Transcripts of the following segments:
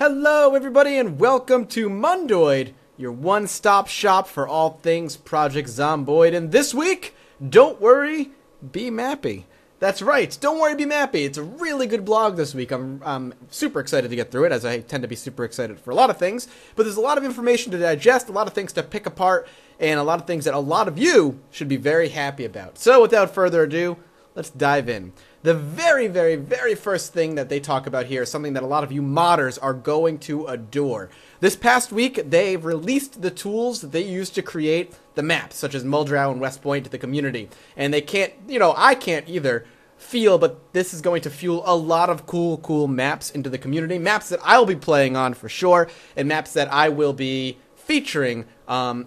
Hello everybody and welcome to Mondoid, your one-stop shop for all things Project Zomboid. And this week, don't worry, be mappy. That's right, don't worry, be mappy. It's a really good blog this week. I'm super excited to get through it, as I tend to be super excited for a lot of things. But there's a lot of information to digest, a lot of things to pick apart, and a lot of things that a lot of you should be very happy about. So without further ado, let's dive in. The very first thing that they talk about here is something that a lot of you modders are going to adore. This past week, they've released the tools that they use to create the maps, such as Muldrow and West Point, to the community. And they can't, I can't either feel, but this is going to fuel a lot of cool maps into the community. Maps that I'll be playing on for sure, and maps that I will be featuring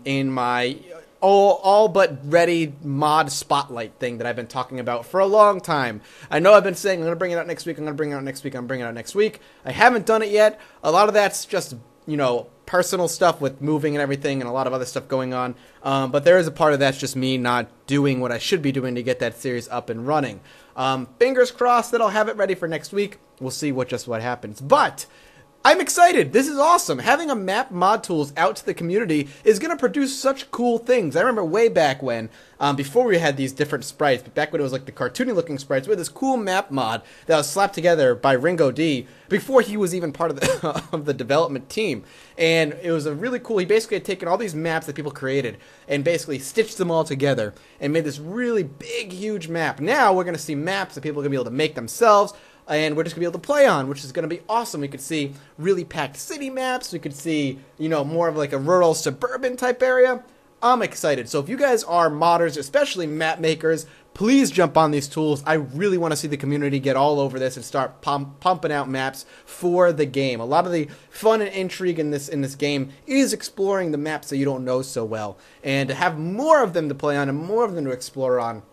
in my all but ready mod spotlight thing that I've been talking about for a long time. I know I've been saying I'm going to bring it out next week, I'm going to bring it out next week, I'm going to bring it out next week. I haven't done it yet. A lot of that's just, personal stuff with moving and everything and a lot of other stuff going on. But there is a part of that's just me not doing what I should be doing to get that series up and running. Fingers crossed that I'll have it ready for next week. We'll see what happens. But I'm excited. This is awesome. Having a map mod tools out to the community is going to produce such cool things. I remember way back when, before we had these different sprites, but back when it was like the cartoony looking sprites, we had this cool map mod that was slapped together by Ringo D before he was even part of the, of the development team. And it was a really cool, he basically had taken all these maps that people created and basically stitched them all together and made this really big, huge map. Now we're going to see maps that people are going to be able to make themselves, and we're just going to be able to play on, which is going to be awesome. We could see really packed city maps. We could see, more of like a rural suburban type area. I'm excited. So if you guys are modders, especially map makers, please jump on these tools. I really want to see the community get all over this and start pumping out maps for the game. A lot of the fun and intrigue in this game is exploring the maps that you don't know so well. And to have more of them to play on and more of them to explore on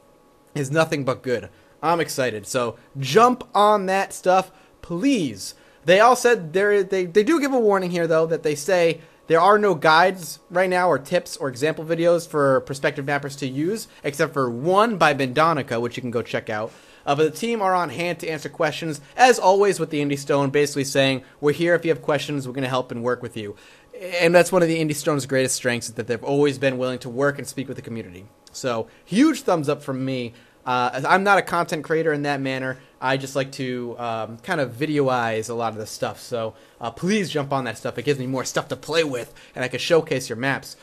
is nothing but good. I'm excited, so jump on that stuff, please. They all said they do give a warning here, though, that they say there are no guides right now or tips or example videos for prospective mappers to use, except for one by Bendonica, which you can go check out. But the team are on hand to answer questions, as always with the Indie Stone, basically saying, we're here if you have questions, we're going to help and work with you. And that's one of the Indie Stone's greatest strengths, is that they've always been willing to work and speak with the community. So, huge thumbs up from me. I'm not a content creator in that manner. I just like to kind of videoize a lot of this stuff. So please jump on that stuff. It gives me more stuff to play with, and I can showcase your maps.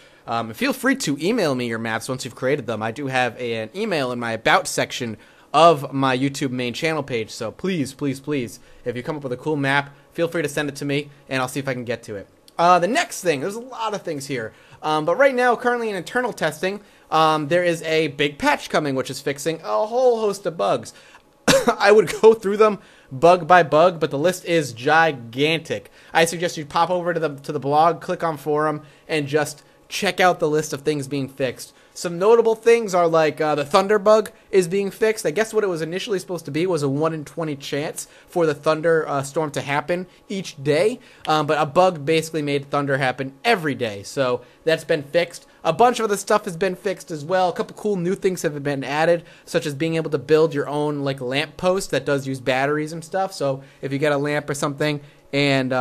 Feel free to email me your maps once you've created them. I do have an email in my About section of my YouTube main channel page. So please, if you come up with a cool map, feel free to send it to me, and I'll see if I can get to it. The next thing, there's a lot of things here. But right now, currently in internal testing, there is a big patch coming, which is fixing a whole host of bugs. I would go through them bug by bug, but the list is gigantic. I suggest you pop over to the blog, click on forum, and just check out the list of things being fixed. Some notable things are like the thunder bug is being fixed. I guess what it was initially supposed to be was a 1 in 20 chance for the thunder storm to happen each day. But a bug basically made thunder happen every day. So that's been fixed. A bunch of other stuff has been fixed as well. A couple cool new things have been added, such as being able to build your own lamp post that does use batteries and stuff. So if you get a lamp or something, and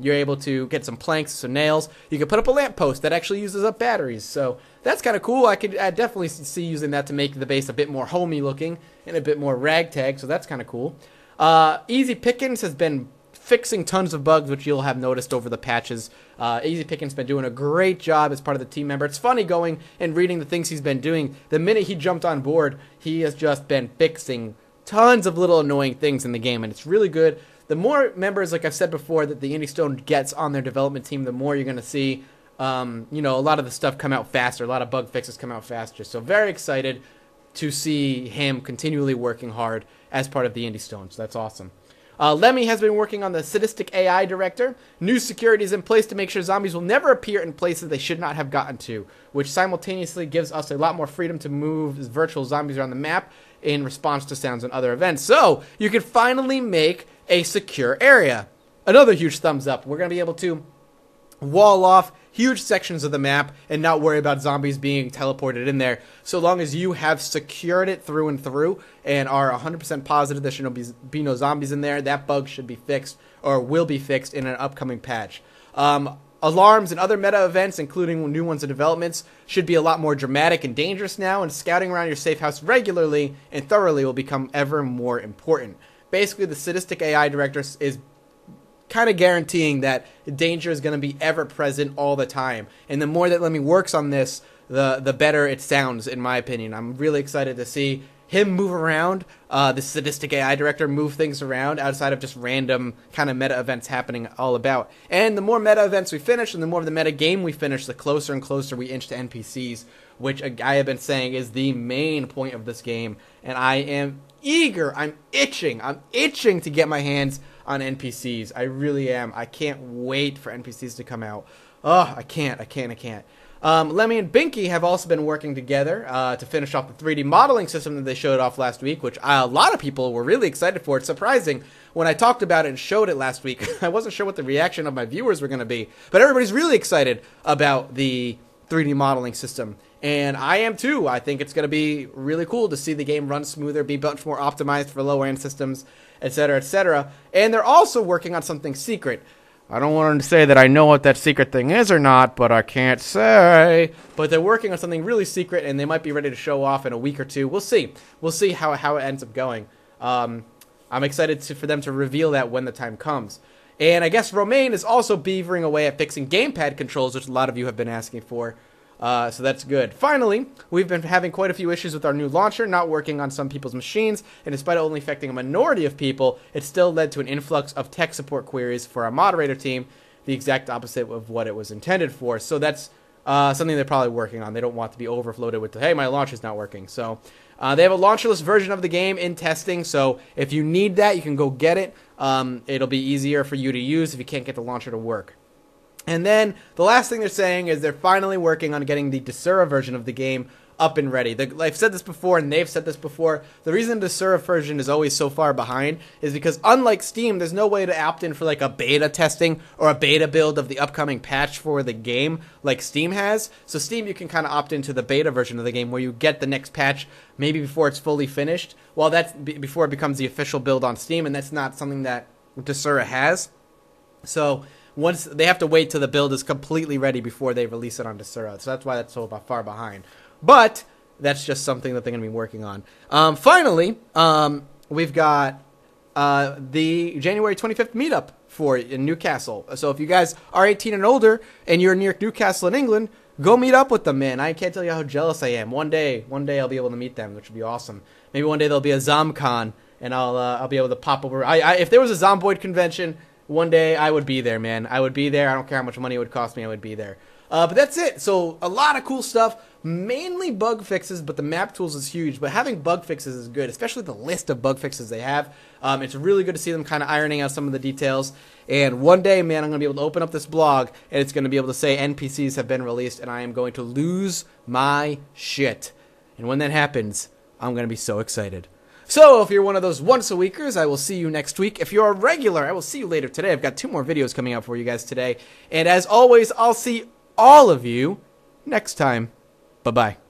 you're able to get some planks, some nails, you can put up a lamppost that actually uses up batteries. So that's kind of cool. I definitely see using that to make the base a bit more homey looking and a bit more ragtag, so that's kind of cool. Easy Pickens has been fixing tons of bugs, which you'll have noticed over the patches. Easy Pickens been doing a great job as part of the team member. It's funny going and reading the things he's been doing. The minute he jumped on board, he has just been fixing tons of little annoying things in the game, and it's really good. The more members, like I've said before, that the Indie Stone gets on their development team, the more you're going to see, a lot of the stuff come out faster. A lot of bug fixes come out faster. So very excited to see him continually working hard as part of the Indie Stone. So that's awesome. Lemmy has been working on the Sadistic AI Director. New security is in place to make sure zombies will never appear in places they should not have gotten to, which simultaneously gives us a lot more freedom to move virtual zombies around the map in response to sounds and other events. So you can finally make a secure area. Another huge thumbs up. We're going to be able to wall off huge sections of the map and not worry about zombies being teleported in there. So long as you have secured it through and through and are 100% positive there should be no zombies in there, that bug should be fixed or will be fixed in an upcoming patch. Alarms and other meta events, including new ones and developments, should be a lot more dramatic and dangerous now, and scouting around your safe house regularly and thoroughly will become ever more important. Basically, the sadistic AI director is kind of guaranteeing that danger is going to be ever present all the time. And the more that Lemmy works on this, the better it sounds, in my opinion. I'm really excited to see him move around, the sadistic AI director move things around outside of just random kind of meta events happening all about. And the more meta events we finish and the more of the meta game we finish, the closer and closer we inch to NPCs, which I have been saying is the main point of this game. And I am eager, I'm itching to get my hands on NPCs. I really am. I can't wait for NPCs to come out. Oh, I can't. Lemmy and Binky have also been working together to finish off the 3D modeling system that they showed off last week, which a lot of people were really excited for. It's surprising when I talked about it and showed it last week. I wasn't sure what the reaction of my viewers were going to be, but everybody's really excited about the 3D modeling system. And I am too. I think it's going to be really cool to see the game run smoother, be much more optimized for lower-end systems, etc., etc. And they're also working on something secret. I don't want to say that I know what that secret thing is or not, but I can't say. But they're working on something really secret, and they might be ready to show off in a week or two. We'll see. We'll see how it ends up going. I'm excited for them to reveal that when the time comes. And I guess Romain is also beavering away at fixing gamepad controls, which a lot of you have been asking for. So that's good. Finally, we've been having quite a few issues with our new launcher not working on some people's machines, and despite only affecting a minority of people, it still led to an influx of tech support queries for our moderator team, the exact opposite of what it was intended for. So that's something they're probably working on. They don't want to be overfloated with, hey, my launcher's not working. So they have a launcherless version of the game in testing, so if you need that, you can go get it. It'll be easier for you to use if you can't get the launcher to work. And then the last thing they're saying is they're finally working on getting the Desura version of the game up and ready. I've said this before, and they've said this before. The reason the Desura version is always so far behind is because, unlike Steam, there's no way to opt in for like a beta testing or a beta build of the upcoming patch for the game like Steam has. So Steam, you can kind of opt into the beta version of the game where you get the next patch maybe before it's fully finished. Well, that's before it becomes the official build on Steam, and that's not something that Desura has. So once they have to wait till the build is completely ready before they release it on Desura. So that's why that's so far behind. But that's just something that they're going to be working on. Finally, we've got the January 25th meetup in Newcastle. So if you guys are 18 and older and you're near Newcastle in England, go meet up with them, man. I can't tell you how jealous I am. One day I'll be able to meet them, which would be awesome. Maybe one day there'll be a ZomCon, and I'll be able to pop over. If there was a Zomboid convention, one day I would be there, man. I would be there. I don't care how much money it would cost me. I would be there. But that's it. So a lot of cool stuff, mainly bug fixes, but the map tools is huge. But having bug fixes is good, especially the list of bug fixes they have. It's really good to see them kind of ironing out some of the details. And one day, man, I'm going to be able to open up this blog, and it's going to be able to say NPCs have been released, and I am going to lose my shit. And when that happens, I'm going to be so excited. So, if you're one of those once-a-weekers, I will see you next week. If you're a regular, I will see you later today. I've got 2 more videos coming out for you guys today. And as always, I'll see all of you next time. Bye-bye.